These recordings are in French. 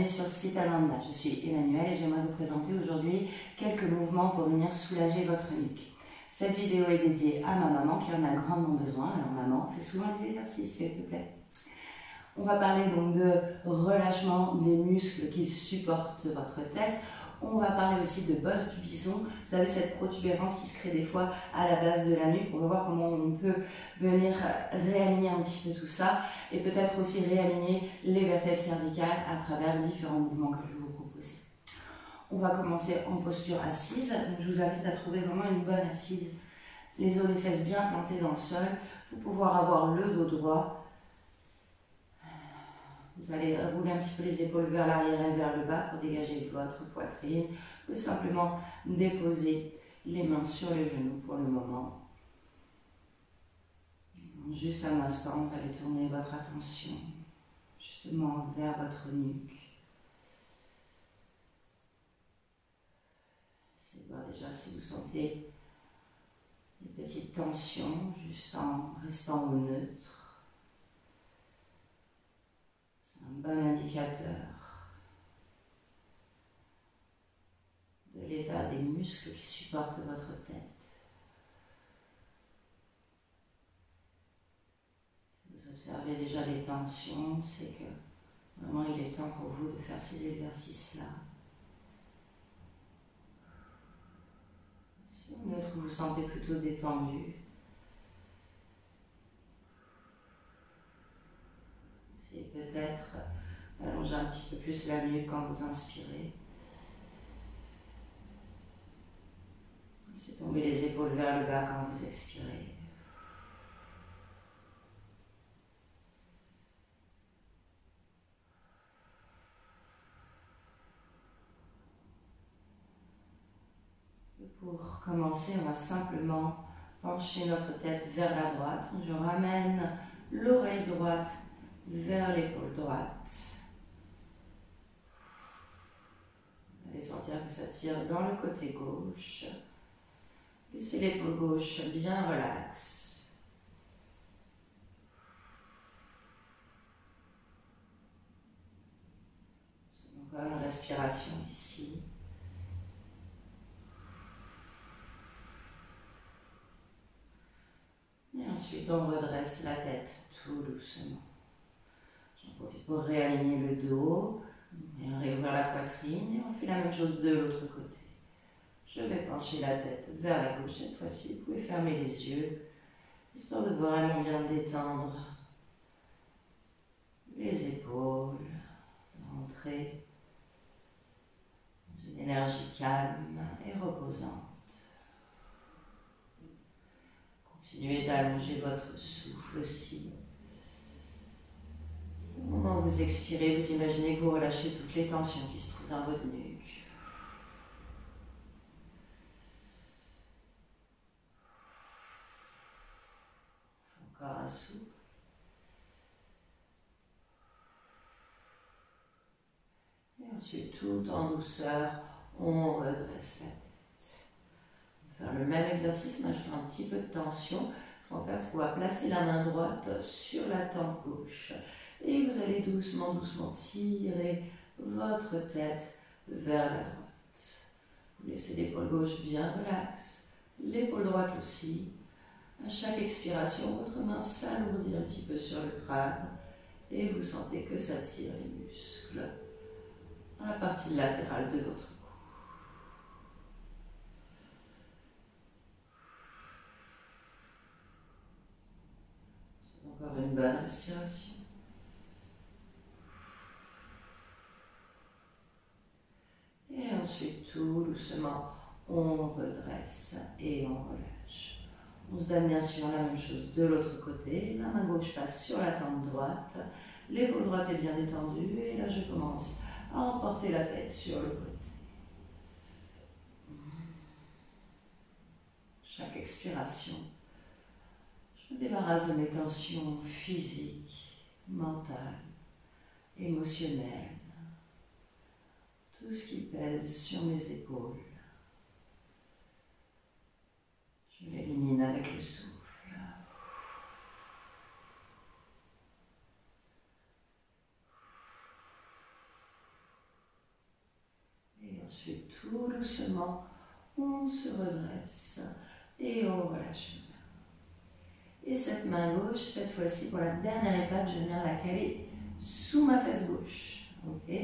bienvenue sur Siddhananda. Je suis Emmanuelle et j'aimerais vous présenter aujourd'hui quelques mouvements pour venir soulager votre nuque. Cette vidéo est dédiée à ma maman qui en a grandement besoin. Alors maman, fais souvent les exercices s'il te plaît. On va parler donc de relâchement des muscles qui supportent votre tête. On va parler aussi de bosse du bison. Vous savez, cette protubérance qui se crée des fois à la base de la nuque. On va voir comment on peut venir réaligner un petit peu tout ça et peut-être aussi réaligner les vertèbres cervicales à travers différents mouvements que je vais vous proposer. On va commencer en posture assise. Donc, je vous invite à trouver vraiment une bonne assise. Les os des fesses bien plantés dans le sol pour pouvoir avoir le dos droit. Vous allez rouler un petit peu les épaules vers l'arrière et vers le bas pour dégager votre poitrine. Vous pouvez simplement déposer les mains sur les genoux pour le moment. Juste un instant, vous allez tourner votre attention justement vers votre nuque. Essayez de voir déjà si vous sentez des petites tensions juste en restant au neutre. Un bon indicateur de l'état des muscles qui supportent votre tête. Si vous observez déjà les tensions, c'est que vraiment il est temps pour vous de faire ces exercices-là. Si au neutre vous vous sentez plutôt détendu, essayez peut-être d'allonger un petit peu plus la nuque quand vous inspirez. Laissez tomber les épaules vers le bas quand vous expirez. Et pour commencer, on va simplement pencher notre tête vers la droite. Je ramène l'oreille droite vers l'épaule droite. Vous allez sentir que ça tire dans le côté gauche. Laissez l'épaule gauche bien relaxe. C'est encore une respiration ici. Et ensuite, on redresse la tête tout doucement. J'en profite pour réaligner le dos et réouvrir la poitrine. Et on fait la même chose de l'autre côté. Je vais pencher la tête vers la gauche cette fois-ci. Vous pouvez fermer les yeux, histoire de vraiment bien détendre les épaules, rentrer dans une énergie calme et reposante. Continuez d'allonger votre souffle aussi. Au moment où vous expirez, vous imaginez que vous relâchez toutes les tensions qui se trouvent dans votre nuque. Encore un souffle. Et ensuite, tout en douceur, on redresse la tête. On va faire le même exercice, on ajoute un petit peu de tension. Ce qu'on va faire, c'est qu'on va placer la main droite sur la tempe gauche. Et vous allez doucement, doucement tirer votre tête vers la droite. Vous laissez l'épaule gauche bien relaxe, l'épaule droite aussi. À chaque expiration, votre main s'alourdit un petit peu sur le crâne et vous sentez que ça tire les muscles dans la partie latérale de votre cou. C'est encore une bonne respiration. Et ensuite, tout doucement, on redresse et on relâche. On se donne bien sûr la même chose de l'autre côté. La main gauche passe sur la tempe droite. L'épaule droite est bien détendue. Et là, je commence à emporter la tête sur le côté. Chaque expiration, je me débarrasse de mes tensions physiques, mentales, émotionnelles. Tout ce qui pèse sur mes épaules. Je l'élimine avec le souffle. ensuite, tout doucement, on se redresse et on relâche la main. Et cette main gauche, cette fois-ci, pour la dernière étape, je viens la caler sous ma fesse gauche. Ok?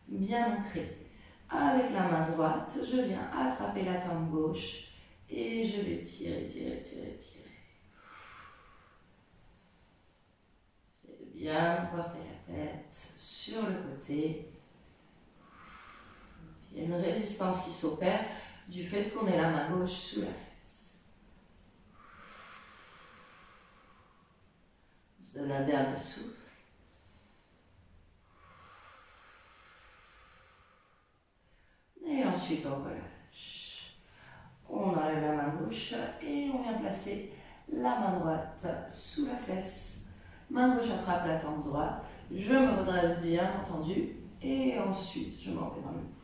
Bien ancré. Avec la main droite, je viens attraper la tempe gauche et je vais tirer, tirer, tirer, tirer. Essayez de bien porter la tête sur le côté. Il y a une résistance qui s'opère du fait qu'on ait la main gauche sous la fesse. On se donne un dernier souffle. Et ensuite on relâche. On enlève la main gauche et on vient placer la main droite sous la fesse. Main gauche attrape la tempe droite. Je me redresse bien entendu. Et ensuite je m'en vais dans le mouvement.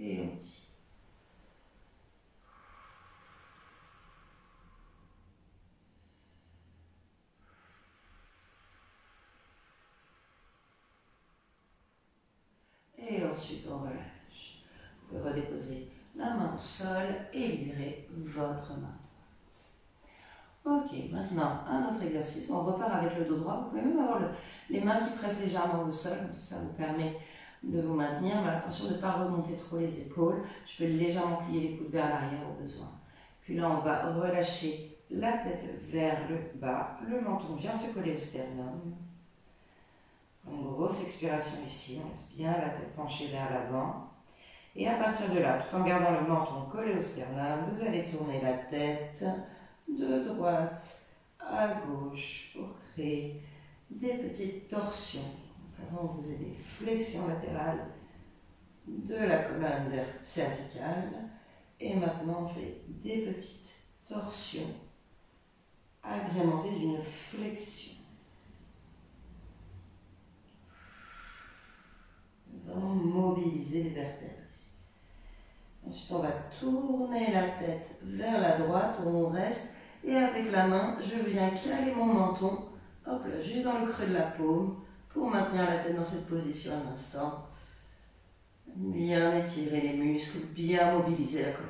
Et on tire. Et ensuite on relâche. Vous pouvez redéposer la main au sol et libérer votre main droite. Ok, maintenant un autre exercice. On repart avec le dos droit. Vous pouvez même avoir les mains qui pressent légèrement au sol, comme ça vous permet de vous maintenir. Mais attention de ne pas remonter trop les épaules. Je peux légèrement plier les coudes vers l'arrière au besoin. Puis là on va relâcher la tête vers le bas. Le menton vient se coller au sternum. Une grosse expiration ici, on laisse bien la tête penchée vers l'avant. Et à partir de là, tout en gardant le menton collé au sternum, vous allez tourner la tête de droite à gauche pour créer des petites torsions. Donc avant, on faisait des flexions latérales de la colonne cervicale. Et maintenant, on fait des petites torsions agrémentées d'une flexion. Vraiment mobiliser les vertèbres. Ensuite, on va tourner la tête vers la droite, on reste, et avec la main, je viens caler mon menton, hop là, juste dans le creux de la paume, pour maintenir la tête dans cette position un instant. Bien étirer les muscles, bien mobiliser la colonne.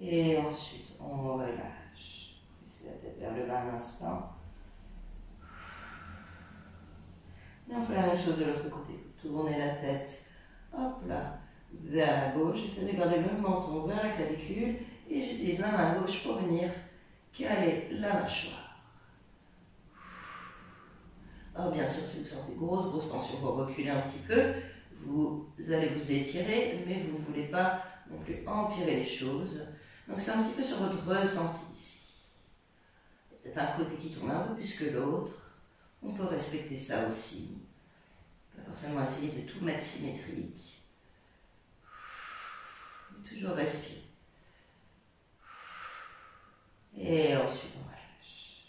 Et ensuite, on relâche. Laissez la tête vers le bas un instant. Et on fait la même chose de l'autre côté. Tournez la tête, hop là, vers la gauche. Essayez de garder le menton vers la clavicule. Et j'utilise la main gauche pour venir caler la mâchoire. Alors bien sûr, si vous sentez grosse tension, vous reculez un petit peu. Vous allez vous étirer, mais vous ne voulez pas non plus empirer les choses. Donc c'est un petit peu sur votre ressenti ici. Peut-être un côté qui tourne un peu plus que l'autre. On peut respecter ça aussi. Pas forcément essayer de tout mettre symétrique. Toujours respirer. Et ensuite on relâche.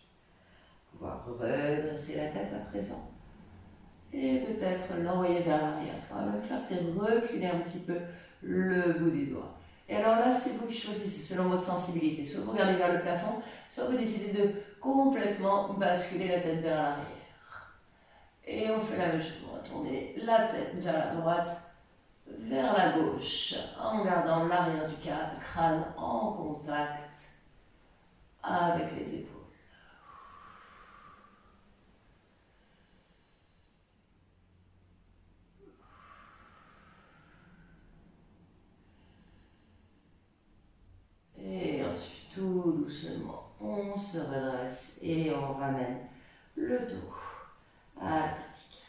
Pouvoir redresser la tête à présent. Et peut-être l'envoyer vers l'arrière. Ce qu'on va même faire, c'est reculer un petit peu le bout des doigts. Et alors là, c'est vous qui choisissez selon votre sensibilité. Soit vous regardez vers le plafond, soit vous décidez de complètement basculer la tête vers l'arrière. Et on fait la même chose, on va tourner la tête vers la droite, vers la gauche, en gardant l'arrière du crâne en contact avec les épaules. Et ensuite, tout doucement, on se redresse et on ramène le dos à la verticale.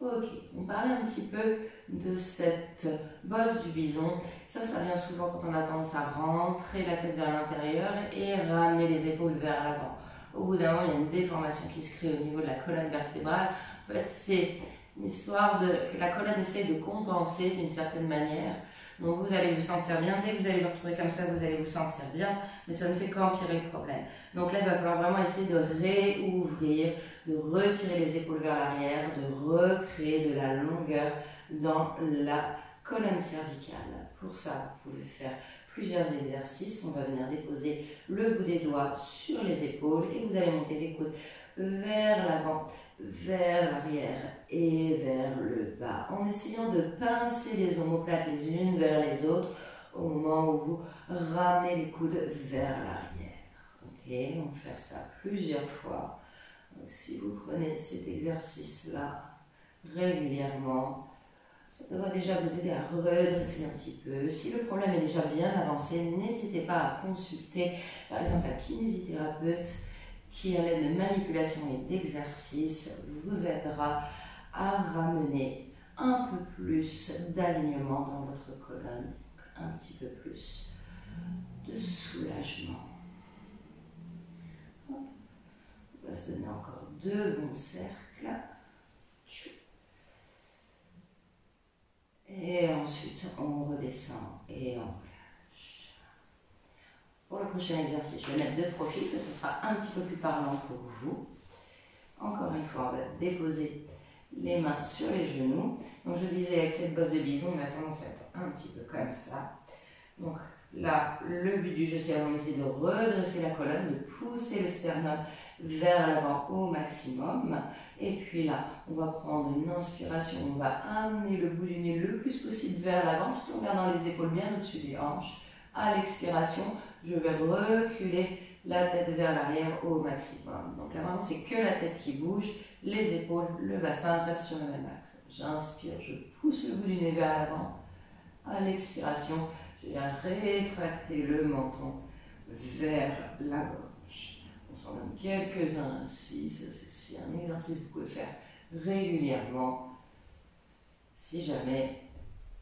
Ok, on parlait un petit peu de cette bosse du bison. Ça vient souvent quand on a tendance à rentrer la tête vers l'intérieur et ramener les épaules vers l'avant. Au bout d'un moment, il y a une déformation qui se crée au niveau de la colonne vertébrale. En fait, c'est une histoire que la colonne essaie de compenser d'une certaine manière. Donc vous allez vous sentir bien, dès que vous allez le retrouver comme ça, vous allez vous sentir bien, mais ça ne fait qu'empirer le problème. Donc là, il va falloir vraiment essayer de réouvrir, de retirer les épaules vers l'arrière, de recréer de la longueur dans la colonne cervicale. Pour ça, vous pouvez faire plusieurs exercices. On va venir déposer le bout des doigts sur les épaules et vous allez monter les coudes vers l'avant, vers l'arrière et vers le bas, en essayant de pincer les omoplates les unes vers les autres au moment où vous ramenez les coudes vers l'arrière. Ok, on va faire ça plusieurs fois. Donc, si vous prenez cet exercice-là régulièrement, ça devrait déjà vous aider à redresser un petit peu. Si le problème est déjà bien avancé, n'hésitez pas à consulter par exemple un kinésithérapeute qui, à l'aide de manipulation et d'exercice, vous aidera à ramener un peu plus d'alignement dans votre colonne, un petit peu plus de soulagement. Hop. On va se donner encore 2 bons cercles. Et ensuite, on redescend et on relâche. Pour le prochain exercice, je vais mettre de profil, que ce sera un petit peu plus parlant pour vous. Encore une fois, on va déposer les mains sur les genoux. Donc je disais, avec cette bosse de bison, on a tendance à être un petit peu comme ça. Donc là, le but du jeu, c'est vraiment d'essayer de redresser la colonne, de pousser le sternum vers l'avant au maximum. Et puis là, on va prendre une inspiration, on va amener le bout du nez le plus possible vers l'avant, tout en gardant les épaules bien au-dessus des hanches. À l'expiration, je vais reculer la tête vers l'arrière au maximum. Donc là, vraiment, c'est que la tête qui bouge, les épaules, le bassin restent sur le même axe. J'inspire, je pousse le bout du nez vers l'avant. À l'expiration, je viens rétracter le menton vers la gorge. On s'en donne quelques-uns ainsi. C'est un exercice que vous pouvez faire régulièrement. Si jamais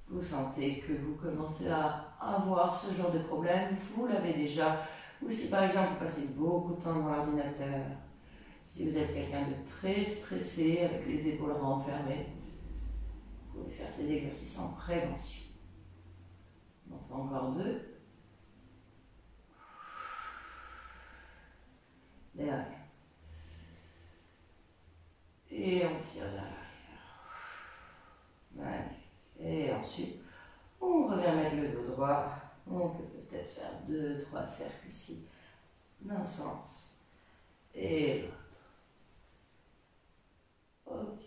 vous sentez que vous commencez à avoir ce genre de problème, vous l'avez déjà. Ou si par exemple vous passez beaucoup de temps devant l'ordinateur, si vous êtes quelqu'un de très stressé, avec les épaules renfermées, vous pouvez faire ces exercices en prévention. On fait encore 2. Derrière. Et on tire vers l'arrière. Et ensuite, on revient mettre le dos droit. On peut peut-être faire 2-3 cercles ici, d'un sens et l'autre. Ok.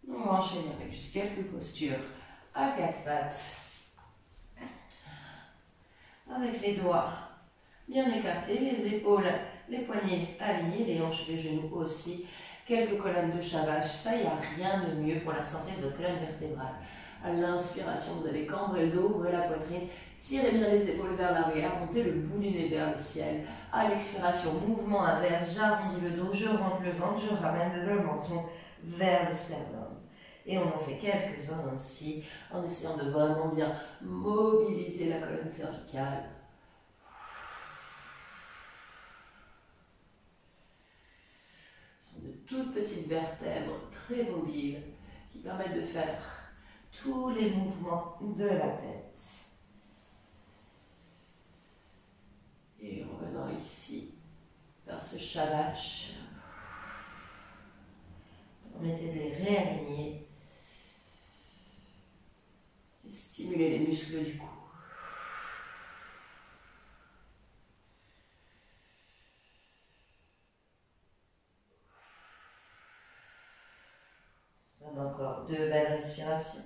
On va enchaîner avec juste quelques postures à 4 pattes. Avec les doigts bien écartés, les épaules, les poignets alignés, les hanches, les genoux aussi. Quelques colonnes de Shavash, ça, il n'y a rien de mieux pour la santé de votre colonne vertébrale. À l'inspiration, vous allez cambrer le dos, ouvrir la poitrine, tirez bien les épaules vers l'arrière, montez le bout du nez vers le ciel. À l'expiration, mouvement inverse, j'arrondis le dos, je rentre le ventre, je ramène le menton vers le sternum. Et on en fait quelques-uns ainsi, en essayant de vraiment bien mobiliser la colonne cervicale. Ce sont de toutes petites vertèbres très mobiles qui permettent de faire tous les mouvements de la tête. Et revenant ici, vers ce Shavash, permettez de les réaligner. Stimuler les muscles du cou. On a encore 2 belles respirations.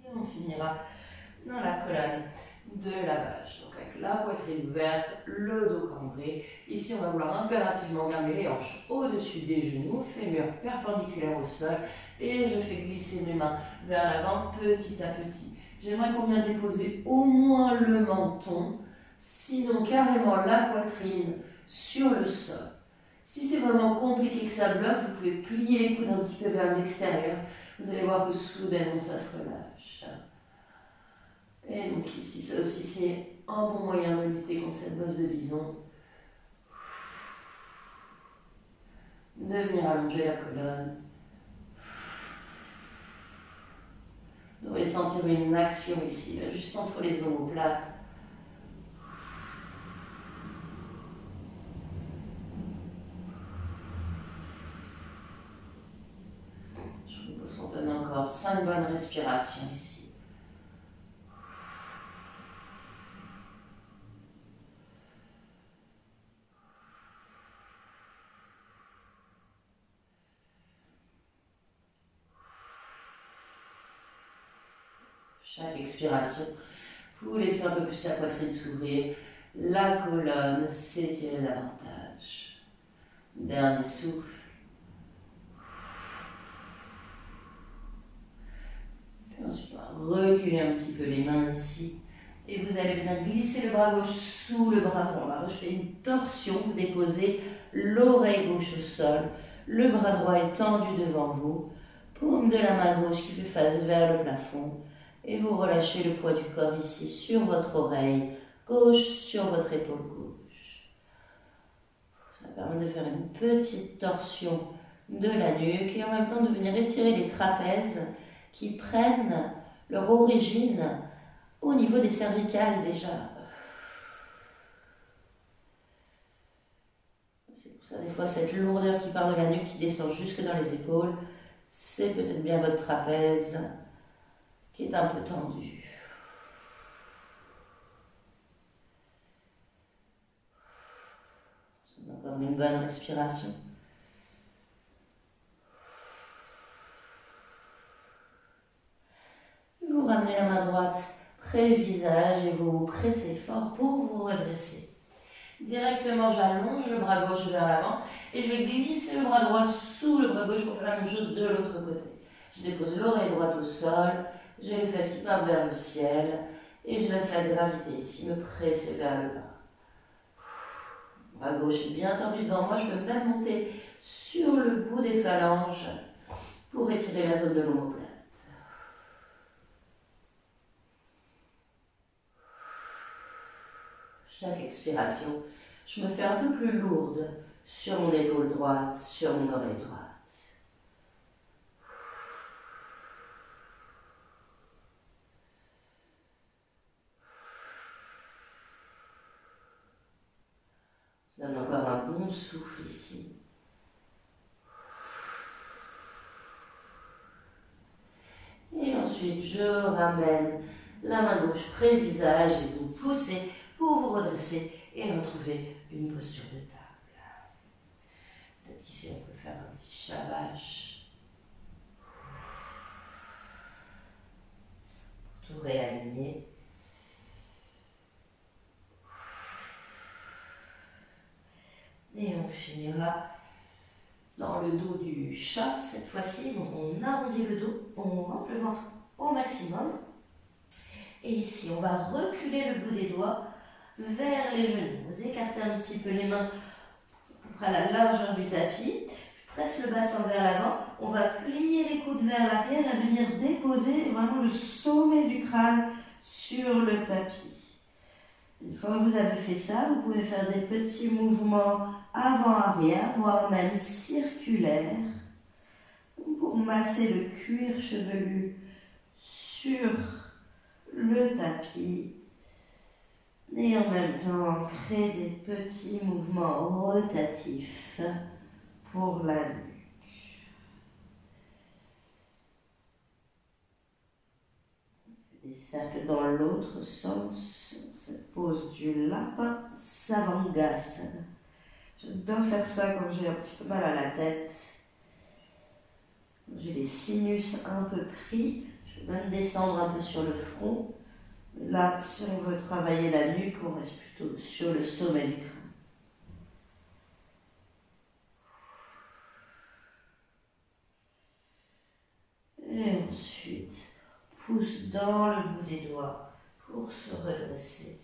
Et on finira dans la colonne de la vache. Donc avec la poitrine ouverte, le dos cambré. Ici, on va vouloir impérativement garder les hanches au-dessus des genoux, fémur perpendiculaire au sol. Et je fais glisser mes mains vers l'avant petit à petit. J'aimerais qu'on vienne déposer au moins le menton, sinon carrément la poitrine sur le sol. Si c'est vraiment compliqué que ça bloque, vous pouvez plier les coudes un petit peu vers l'extérieur. Vous allez voir que soudainement ça se relâche. Et donc ici, ça aussi c'est un bon moyen de lutter contre cette bosse de bison. De venir allonger la colonne. Vous devez sentir une action ici, là, juste entre les omoplates. expiration ici. Chaque expiration, vous laissez un peu plus la poitrine s'ouvrir, la colonne s'étirer davantage. Dernier souffle. Puis ensuite, on va reculer un petit peu les mains ici. Et vous allez venir glisser le bras gauche sous le bras droit. On va rejeter une torsion. Vous déposez l'oreille gauche au sol. Le bras droit est tendu devant vous. Paume de la main gauche qui fait face vers le plafond. Et vous relâchez le poids du corps ici sur votre oreille gauche, sur votre épaule gauche. Ça permet de faire une petite torsion de la nuque et en même temps de venir étirer les trapèzes qui prennent leur origine au niveau des cervicales déjà. C'est pour ça des fois cette lourdeur qui part de la nuque qui descend jusque dans les épaules, c'est peut-être bien votre trapèze qui est un peu tendu. Encore une bonne respiration. Vous ramenez la main droite près du visage et vous pressez fort pour vous redresser. Directement, j'allonge le bras gauche vers l'avant et je vais glisser le bras droit sous le bras gauche pour faire la même chose de l'autre côté. Je dépose l'oreille droite au sol, j'ai les fesses qui partent vers le ciel et je laisse la gravité ici me presser vers le bas. Bras gauche est bien tendu devant moi, je peux même monter sur le bout des phalanges pour étirer la zone de l'omoplate. Chaque expiration, je me fais un peu plus lourde sur mon épaule droite, sur mon oreille droite. Je donne encore un bon souffle ici. Et ensuite, je ramène la main gauche près du visage et vous poussez pour vous redresser et retrouver une posture de table. Peut-être qu'ici, on peut faire un petit shabash. Pour tout réaligner. Et on finira dans le dos du chat cette fois-ci. Donc on arrondit le dos, on rentre le ventre au maximum. Et ici, on va reculer le bout des doigts vers les genoux. Vous écartez un petit peu les mains à la largeur du tapis. Presse le bassin vers l'avant. On va plier les coudes vers l'arrière et venir déposer vraiment le sommet du crâne sur le tapis. Une fois que vous avez fait ça, vous pouvez faire des petits mouvements avant-arrière, voire même circulaires, pour masser le cuir chevelu sur le tapis et en même temps créer des petits mouvements rotatifs pour la nuque. Des cercles dans l'autre sens, cette pose du lapin Savangasana. J'adore faire ça quand j'ai un petit peu mal à la tête. J'ai les sinus un peu pris. Je peux même descendre un peu sur le front. Là, si on veut travailler la nuque, on reste plutôt sur le sommet du crâne. Et ensuite, pousse dans le bout des doigts pour se redresser.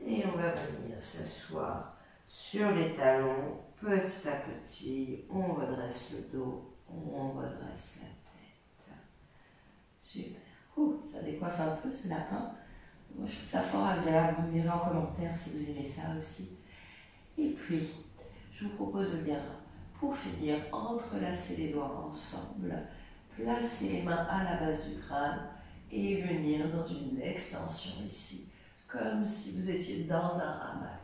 Et on va venir s'asseoir sur les talons. Petit à petit, on redresse le dos, on redresse la tête. Super. Ça décoiffe un peu ce lapin. Moi, je trouve ça fort agréable. Vous me direz en commentaire si vous aimez ça aussi. Et puis, je vous propose de bien, pour finir, entrelacer les doigts ensemble, placer les mains à la base du crâne et venir dans une extension ici, comme si vous étiez dans un hamac.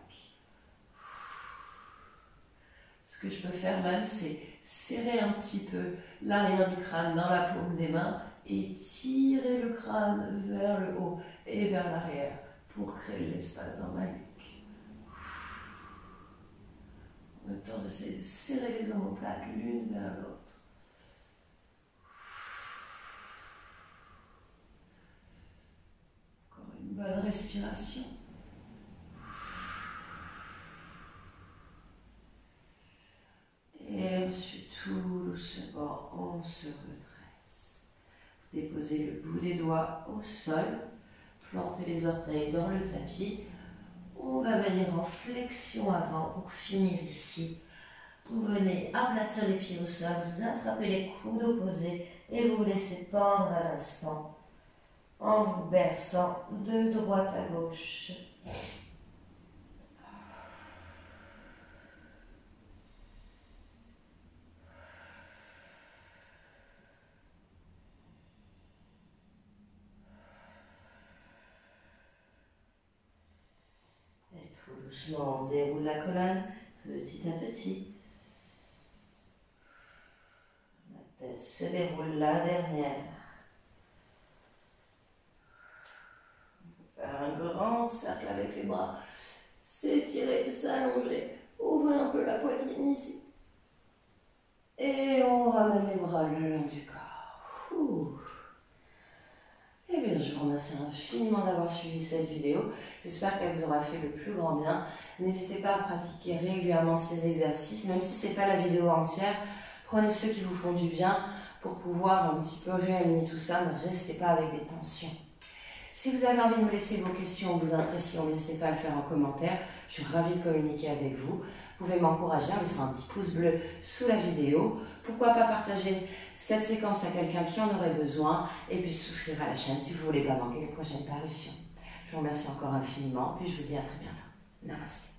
Ce que je peux faire même, c'est serrer un petit peu l'arrière du crâne dans la paume des mains Étirez le crâne vers le haut et vers l'arrière pour créer de l'espace dans ma nuque. En même temps, j'essaie de serrer les omoplates l'une vers l'autre. Encore une bonne respiration. Et ensuite, tout doucement, on se redresse. Déposez le bout des doigts au sol. Plantez les orteils dans le tapis. On va venir en flexion avant pour finir ici. Vous venez aplatir les pieds au sol, vous attrapez les coudes opposés et vous vous laissez pendre à l'instant en vous berçant de droite à gauche. Et tout doucement, on déroule la colonne petit à petit. La tête se déroule la dernière. Faire un grand cercle avec les bras, s'étirer, s'allonger, ouvrir un peu la poitrine ici. Et on ramène les bras le long du corps. Ouh. Eh bien, je vous remercie infiniment d'avoir suivi cette vidéo. J'espère qu'elle vous aura fait le plus grand bien. N'hésitez pas à pratiquer régulièrement ces exercices, même si ce n'est pas la vidéo entière. Prenez ceux qui vous font du bien pour pouvoir un petit peu réaligner tout ça. Ne restez pas avec des tensions. Si vous avez envie de me laisser vos questions, vos impressions, n'hésitez pas à le faire en commentaire. Je suis ravie de communiquer avec vous. Vous pouvez m'encourager en laissant un petit pouce bleu sous la vidéo. Pourquoi pas partager cette séquence à quelqu'un qui en aurait besoin et puis souscrire à la chaîne si vous ne voulez pas manquer les prochaines parutions. Je vous remercie encore infiniment, puis je vous dis à très bientôt. Namaste.